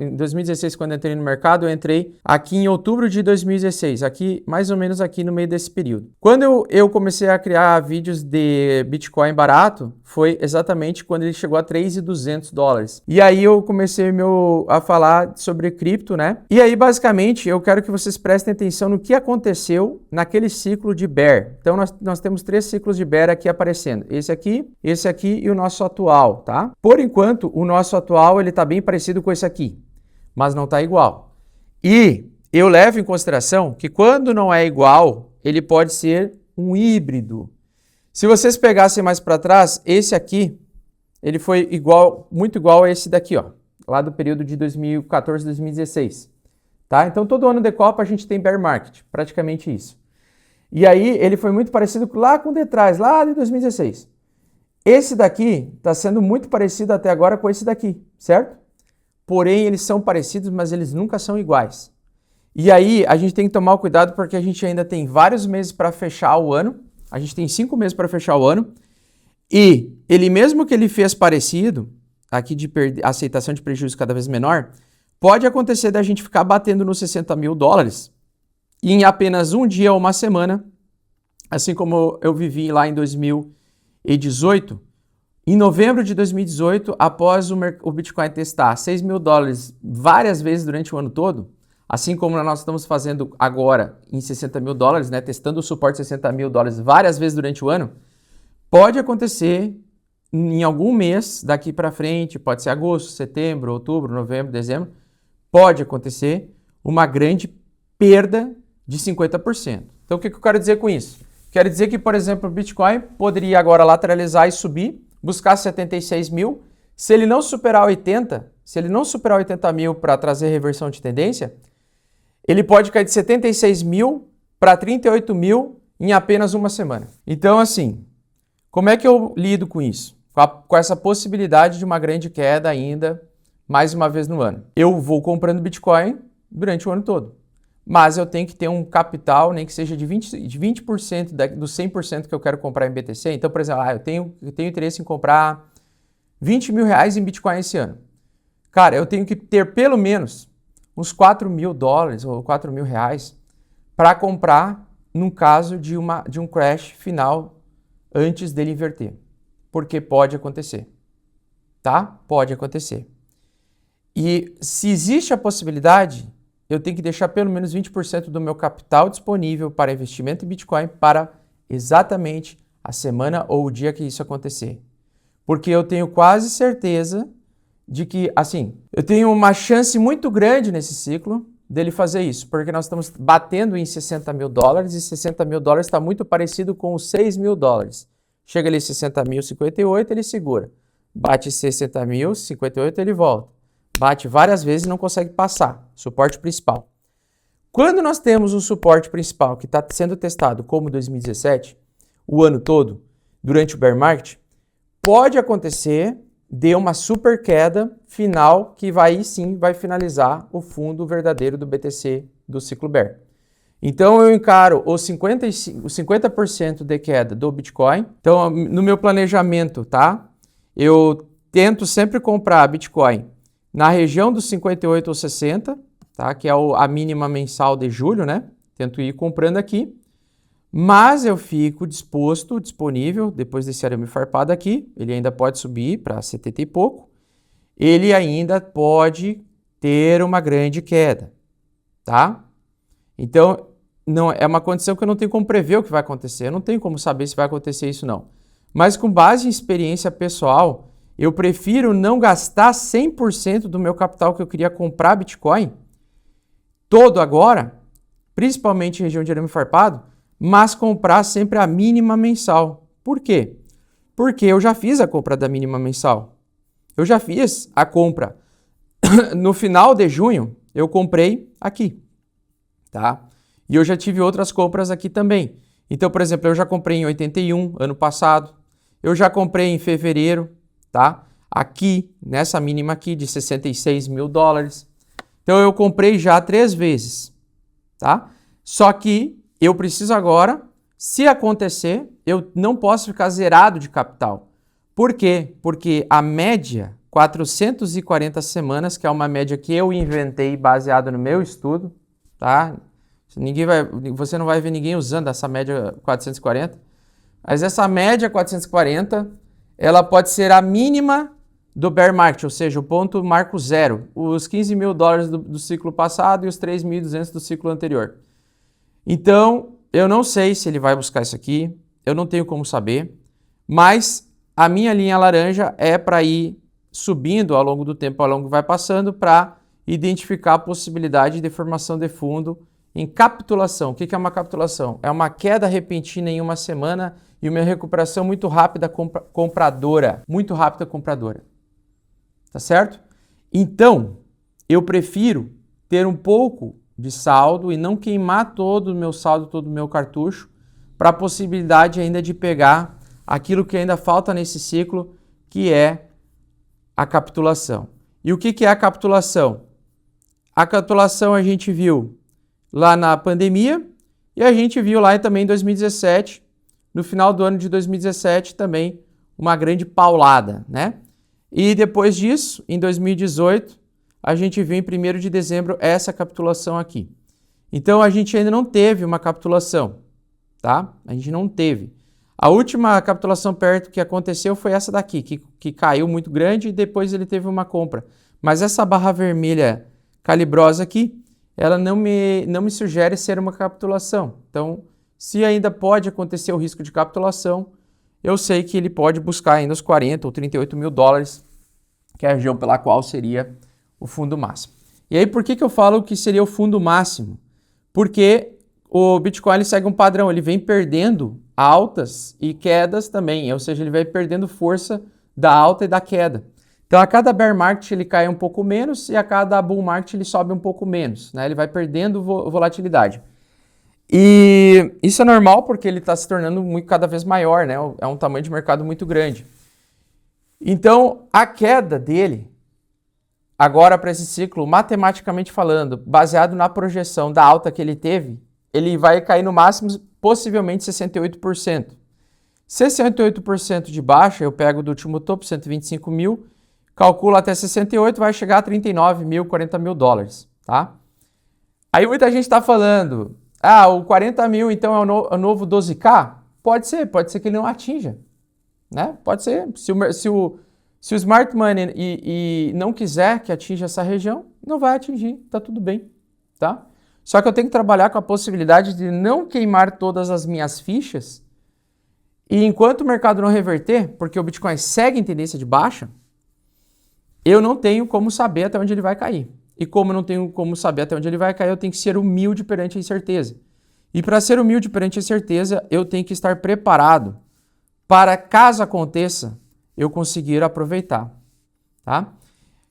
em 2016, quando eu entrei no mercado, eu entrei aqui em outubro de 2016, aqui, mais ou menos aqui no meio desse período. Quando eu comecei a criar vídeos de Bitcoin barato, foi exatamente quando ele chegou a $3.200. E aí eu comecei a falar sobre cripto, né? E aí, basicamente, eu quero que vocês prestem atenção no que aconteceu naquele ciclo de bear. Então, nós temos 3 ciclos de bear aqui aparecendo. Esse aqui e o nosso atual, tá? Por enquanto, o nosso atual, ele tá bem parecido com esse aqui, mas não tá igual. E eu levo em consideração que quando não é igual, ele pode ser um híbrido. Se vocês pegassem mais para trás, esse aqui, ele foi muito igual a esse daqui, ó, lá do período de 2014, 2016, tá? Então, todo ano de Copa a gente tem bear market, praticamente isso. E aí, ele foi muito parecido lá com o de trás, lá de 2016. Esse daqui está sendo muito parecido até agora com esse daqui, certo? Porém, eles são parecidos, mas eles nunca são iguais. E aí, a gente tem que tomar cuidado porque a gente ainda tem vários meses para fechar o ano. A gente tem 5 meses para fechar o ano. E ele, mesmo que ele fez parecido, aqui de aceitação de prejuízo cada vez menor, pode acontecer da gente ficar batendo nos $60 mil em apenas um dia ou uma semana, assim como eu vivi lá em 2018. Em novembro de 2018, após o Bitcoin testar $6 mil várias vezes durante o ano todo, assim como nós estamos fazendo agora em $60 mil, né, testando o suporte de $60 mil várias vezes durante o ano, pode acontecer em algum mês daqui para frente, pode ser agosto, setembro, outubro, novembro, dezembro, pode acontecer uma grande perda de 50%. Então, o que eu quero dizer com isso? Quero dizer que, por exemplo, o Bitcoin poderia agora lateralizar e subir, buscar 76 mil. Se ele não superar 80, se ele não superar 80 mil para trazer reversão de tendência, ele pode cair de 76 mil para 38 mil em apenas uma semana. Então, assim, como é que eu lido com isso? Com essa possibilidade de uma grande queda ainda, mais uma vez no ano. Eu vou comprando Bitcoin durante o ano todo. Mas eu tenho que ter um capital, nem que seja de 20% do 100% que eu quero comprar em BTC. Então, por exemplo, eu tenho interesse em comprar $20 mil em Bitcoin esse ano. Cara, eu tenho que ter pelo menos uns $4 mil ou $4 mil para comprar num caso de um crash final antes dele inverter. Porque pode acontecer, tá? Pode acontecer. E se existe a possibilidade, eu tenho que deixar pelo menos 20% do meu capital disponível para investimento em Bitcoin para exatamente a semana ou o dia que isso acontecer. Porque eu tenho quase certeza de que, assim, eu tenho uma chance muito grande nesse ciclo dele fazer isso, porque nós estamos batendo em $60 mil e $60 mil está muito parecido com os $6 mil. Chega ali 60.058, ele segura. Bate 60.058, ele volta. Bate várias vezes e não consegue passar. Suporte principal. Quando nós temos um suporte principal que está sendo testado como 2017, o ano todo, durante o bear market, pode acontecer de uma super queda final que vai finalizar o fundo verdadeiro do BTC do ciclo bear. Então eu encaro os 50% de queda do Bitcoin. Então no meu planejamento, tá? Eu tento sempre comprar Bitcoin na região dos 58 ou 60, tá? Que é a mínima mensal de julho, né? Tento ir comprando aqui. Mas eu fico disponível, depois desse arame farpado aqui, ele ainda pode subir para 70 e pouco. Ele ainda pode ter uma grande queda, tá? Então, não é uma condição que eu não tenho como prever o que vai acontecer. Eu não tenho como saber se vai acontecer isso, não. Mas com base em experiência pessoal, eu prefiro não gastar 100% do meu capital que eu queria comprar Bitcoin todo agora, principalmente em região de arame farpado, mas comprar sempre a mínima mensal. Por quê? Porque eu já fiz a compra da mínima mensal. Eu já fiz a compra. No final de junho, eu comprei aqui, tá? E eu já tive outras compras aqui também. Então, por exemplo, eu já comprei em 81, ano passado. Eu já comprei em fevereiro, tá? Aqui, nessa mínima aqui de 66 mil dólares. Então, eu comprei já 3 vezes, tá? Só que eu preciso agora, se acontecer, eu não posso ficar zerado de capital. Por quê? Porque a média, 440 semanas, que é uma média que eu inventei baseado no meu estudo, tá? Você não vai ver ninguém usando essa média 440, mas essa média 440, ela pode ser a mínima do bear market, ou seja, o ponto marco zero, os 15 mil dólares do ciclo passado e os 3.200 do ciclo anterior. Então, eu não sei se ele vai buscar isso aqui, eu não tenho como saber, mas a minha linha laranja é para ir subindo ao longo do tempo, ao longo que vai passando, para identificar a possibilidade de formação de fundo em capitulação. O que é uma capitulação? É uma queda repentina em uma semana e uma recuperação muito rápida compradora. Muito rápida compradora. Tá certo? Então, eu prefiro ter um pouco de saldo e não queimar todo o meu saldo, todo o meu cartucho, para a possibilidade ainda de pegar aquilo que ainda falta nesse ciclo, que é a capitulação. E o que é a capitulação? A capitulação a gente viu lá na pandemia e a gente viu lá também em 2017, no final do ano de 2017 também uma grande paulada, né? E depois disso, em 2018, a gente viu em 1º de dezembro essa capitulação aqui. Então a gente ainda não teve uma capitulação, tá? A gente não teve. A última capitulação perto que aconteceu foi essa daqui, que caiu muito grande e depois ele teve uma compra. Mas essa barra vermelha calibrosa aqui, ela não me sugere ser uma capitulação. Então, se ainda pode acontecer o risco de capitulação, eu sei que ele pode buscar ainda os 40 ou 38 mil dólares, que é a região pela qual seria o fundo máximo. E aí, por que eu falo que seria o fundo máximo? Porque o Bitcoin ele segue um padrão, ele vem perdendo altas e quedas também, ou seja, ele vai perdendo força da alta e da queda. Então, a cada bear market ele cai um pouco menos e a cada bull market ele sobe um pouco menos, né? Ele vai perdendo volatilidade. E isso é normal porque ele está se tornando cada vez maior, né? É um tamanho de mercado muito grande. Então, a queda dele, agora para esse ciclo, matematicamente falando, baseado na projeção da alta que ele teve, ele vai cair no máximo possivelmente 68%. 68% de baixa, eu pego do último topo, 125 mil, calculo até 68, vai chegar a 39 mil, 40 mil dólares, tá? Aí muita gente está falando, o 40 mil então é o novo 12K? Pode ser que ele não atinja, né? Pode ser. Se o Smart Money e não quiser que atinja essa região, não vai atingir, tá tudo bem, tá? Só que eu tenho que trabalhar com a possibilidade de não queimar todas as minhas fichas e enquanto o mercado não reverter, porque o Bitcoin segue em tendência de baixa, eu não tenho como saber até onde ele vai cair. E como eu não tenho como saber até onde ele vai cair, eu tenho que ser humilde perante a incerteza. E para ser humilde perante a incerteza, eu tenho que estar preparado para, caso aconteça, eu conseguir aproveitar, tá?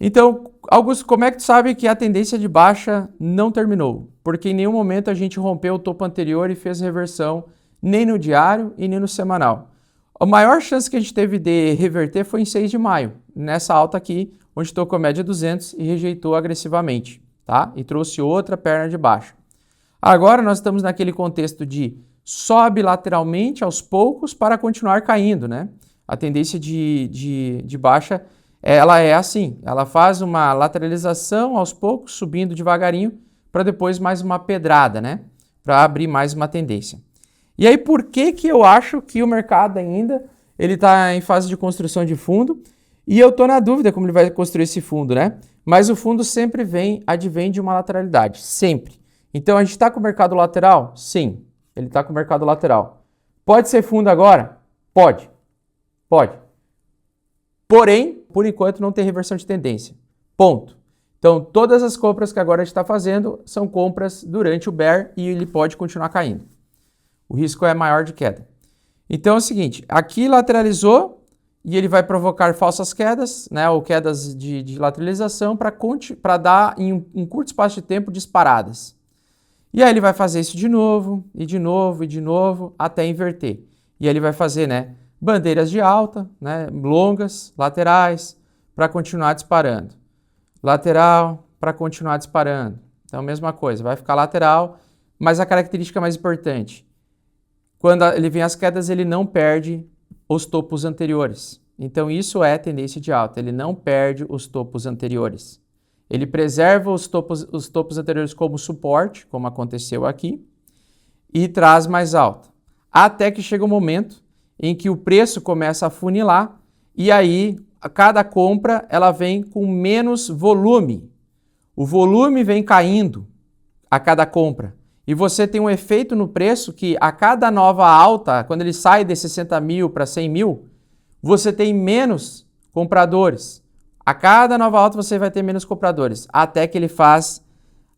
Então, Augusto, como é que tu sabe que a tendência de baixa não terminou? Porque em nenhum momento a gente rompeu o topo anterior e fez reversão, nem no diário e nem no semanal. A maior chance que a gente teve de reverter foi em 6 de maio, nessa alta aqui, onde tocou a média 200 e rejeitou agressivamente, tá? E trouxe outra perna de baixa. Agora nós estamos naquele contexto de sobe lateralmente aos poucos para continuar caindo, né? A tendência de baixa, ela é assim, ela faz uma lateralização aos poucos, subindo devagarinho, para depois mais uma pedrada, né? Para abrir mais uma tendência. E aí, por que eu acho que o mercado ainda ele está em fase de construção de fundo? E eu estou na dúvida como ele vai construir esse fundo, né? Mas o fundo sempre advém de uma lateralidade, sempre. Então, a gente está com o mercado lateral? Sim, ele está com o mercado lateral. Pode ser fundo agora? Pode. Porém, por enquanto, não tem reversão de tendência. Ponto. Então, todas as compras que agora a gente está fazendo são compras durante o bear e ele pode continuar caindo. O risco é maior de queda. Então é o seguinte, aqui lateralizou e ele vai provocar falsas quedas, né, ou quedas de lateralização para dar em um curto espaço de tempo disparadas. E aí ele vai fazer isso de novo, e de novo, e de novo, até inverter. E aí ele vai fazer, né, bandeiras de alta, né, longas, laterais, para continuar disparando. Lateral, para continuar disparando. Então, mesma coisa, vai ficar lateral, mas a característica mais importante, quando ele vem as quedas, ele não perde os topos anteriores. Então isso é tendência de alta, ele não perde os topos anteriores. Ele preserva os topos anteriores como suporte, como aconteceu aqui, e traz mais alta. Até que chega um momento em que o preço começa a funilar e aí a cada compra ela vem com menos volume. O volume vem caindo a cada compra. E você tem um efeito no preço que a cada nova alta, quando ele sai de 60 mil para 100 mil, você tem menos compradores. A cada nova alta você vai ter menos compradores, até que ele faz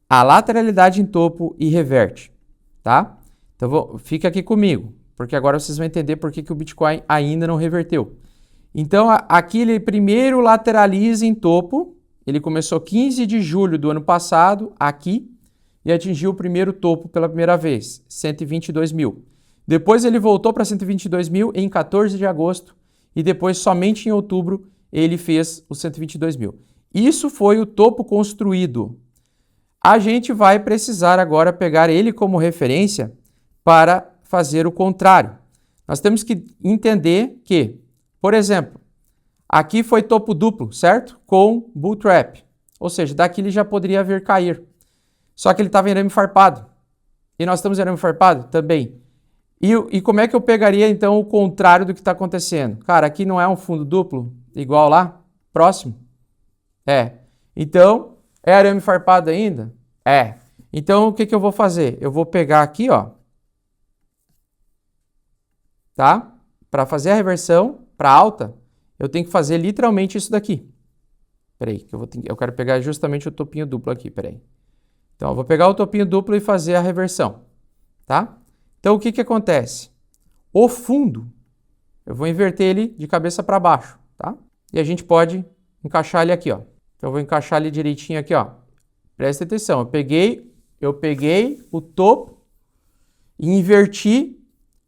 a lateralidade em topo e reverte, tá? Então fica aqui comigo, porque agora vocês vão entender por que o Bitcoin ainda não reverteu. Então aqui ele primeiro lateraliza em topo, ele começou 15 de julho do ano passado, aqui, e atingiu o primeiro topo pela primeira vez, 122 mil. Depois ele voltou para 122 mil em 14 de agosto e depois somente em outubro ele fez os 122 mil. Isso foi o topo construído. A gente vai precisar agora pegar ele como referência para fazer o contrário. Nós temos que entender que, por exemplo, aqui foi topo duplo, certo? Com bull trap. Ou seja, daqui ele já poderia vir cair. Só que ele estava em arame farpado. E nós estamos em arame farpado? Também. E como é que eu pegaria, então, o contrário do que está acontecendo? Cara, aqui não é um fundo duplo, igual lá? Próximo? É. Então, é arame farpado ainda? É. Então, o que eu vou fazer? Eu vou pegar aqui, ó. Tá? Para fazer a reversão para alta, eu tenho que fazer literalmente isso daqui. Peraí, que eu quero pegar justamente o topinho duplo aqui, peraí. Então, eu vou pegar o topinho duplo e fazer a reversão, tá? Então, o que acontece? O fundo, eu vou inverter ele de cabeça para baixo, tá? E a gente pode encaixar ele aqui, ó. Então, eu vou encaixar ele direitinho aqui, ó. Presta atenção, eu peguei o topo e inverti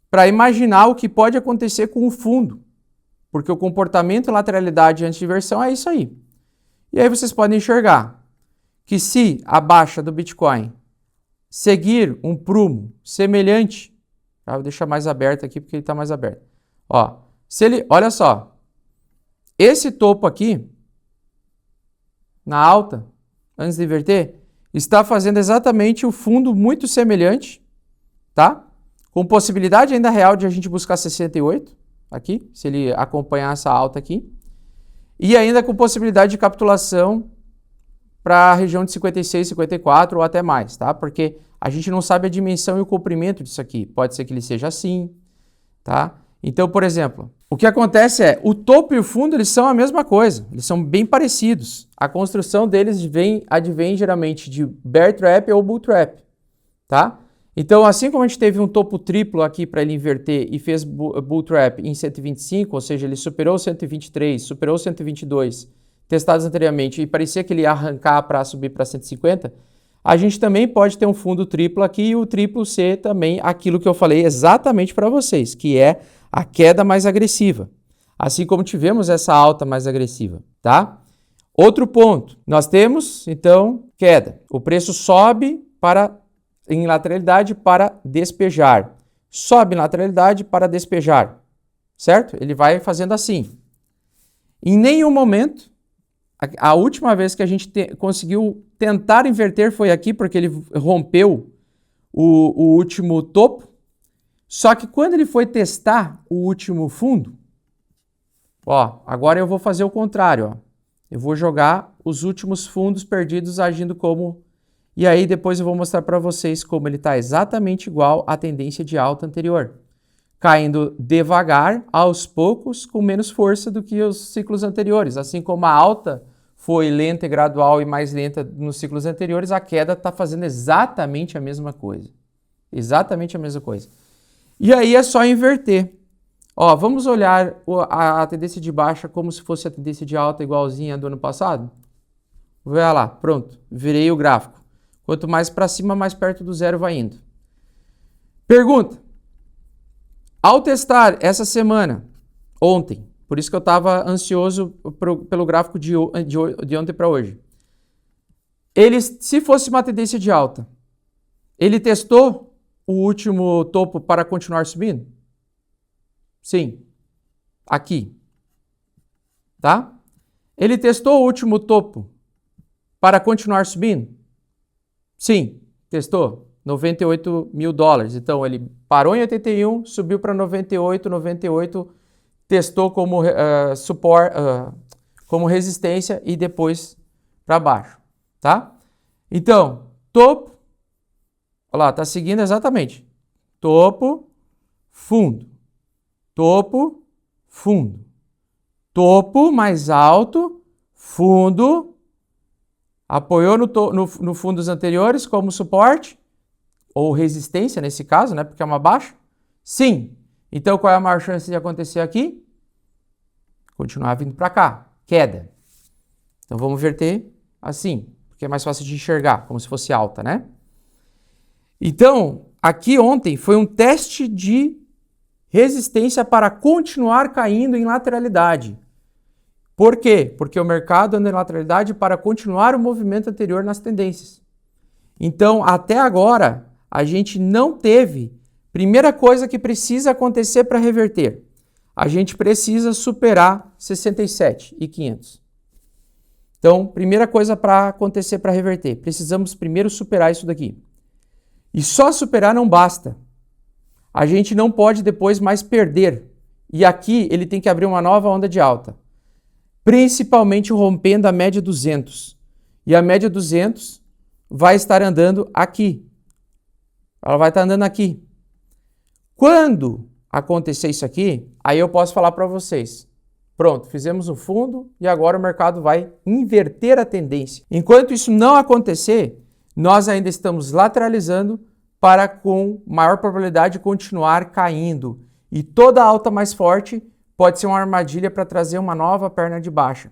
para imaginar o que pode acontecer com o fundo. Porque o comportamento lateralidade antes de inversão é isso aí. E aí vocês podem enxergar que se a baixa do Bitcoin seguir um prumo semelhante, vou deixar mais aberto aqui porque ele está mais aberto. Ó, olha só, esse topo aqui, na alta, antes de inverter, está fazendo exatamente o fundo muito semelhante, tá? Com possibilidade ainda real de a gente buscar 68 aqui, se ele acompanhar essa alta aqui, e ainda com possibilidade de capitulação para a região de 56, 54 ou até mais, tá? Porque a gente não sabe a dimensão e o comprimento disso aqui. Pode ser que ele seja assim, tá? Então, por exemplo, o que acontece é, o topo e o fundo, eles são a mesma coisa. Eles são bem parecidos. A construção deles advém geralmente de bear trap ou bull trap, tá? Então, assim como a gente teve um topo triplo aqui para ele inverter e fez bull trap em 125, ou seja, ele superou 123, superou 122, testados anteriormente, e parecia que ele ia arrancar para subir para 150, a gente também pode ter um fundo triplo aqui e o triplo ser também aquilo que eu falei exatamente para vocês, que é a queda mais agressiva. Assim como tivemos essa alta mais agressiva, tá? Outro ponto, nós temos, então, queda. O preço sobe em lateralidade para despejar. Sobe em lateralidade para despejar, certo? Ele vai fazendo assim. Em nenhum momento, a última vez que a gente conseguiu tentar inverter foi aqui, porque ele rompeu o último topo. Só que quando ele foi testar o último fundo, ó, agora eu vou fazer o contrário, ó. Eu vou jogar os últimos fundos perdidos agindo como... E aí depois eu vou mostrar para vocês como ele está exatamente igual à tendência de alta anterior. Caindo devagar, aos poucos, com menos força do que os ciclos anteriores. Assim como a alta foi lenta e gradual e mais lenta nos ciclos anteriores, a queda está fazendo exatamente a mesma coisa. Exatamente a mesma coisa. E aí é só inverter. Ó, vamos olhar a tendência de baixa como se fosse a tendência de alta igualzinha do ano passado? Vou ver lá, pronto, virei o gráfico. Quanto mais para cima, mais perto do zero vai indo. Pergunta. Ao testar essa semana, ontem, por isso que eu estava ansioso pelo gráfico de ontem para hoje. Se fosse uma tendência de alta, ele testou o último topo para continuar subindo? Sim. Aqui. tá? Ele testou o último topo para continuar subindo? Sim, testou. 98 mil dólares. Então, ele parou em 81, subiu para 98, 98, testou como suporte, como resistência e depois para baixo, tá? Então, topo, olha lá, tá seguindo exatamente. Topo, fundo. Topo, fundo. Topo mais alto, fundo. Apoiou no fundos anteriores como suporte, ou resistência nesse caso, né? Porque é uma baixa. Sim. Então, qual é a maior chance de acontecer aqui? Continuar vindo para cá. Queda. Então, vamos verter assim, porque é mais fácil de enxergar, como se fosse alta, né? Então, aqui ontem foi um teste de resistência para continuar caindo em lateralidade. Por quê? Porque o mercado anda em lateralidade para continuar o movimento anterior nas tendências. Então, até agora, a gente não teve. Primeira coisa que precisa acontecer para reverter. A gente precisa superar 67.500. Então, primeira coisa para acontecer para reverter. Precisamos primeiro superar isso daqui. E só superar não basta. A gente não pode depois mais perder. E aqui ele tem que abrir uma nova onda de alta. Principalmente rompendo a média 200. E a média 200 vai estar andando aqui. Ela vai estar andando aqui. Quando acontecer isso aqui, aí eu posso falar para vocês. Pronto, fizemos o fundo e agora o mercado vai inverter a tendência. Enquanto isso não acontecer, nós ainda estamos lateralizando para com maior probabilidade de continuar caindo. E toda alta mais forte pode ser uma armadilha para trazer uma nova perna de baixa.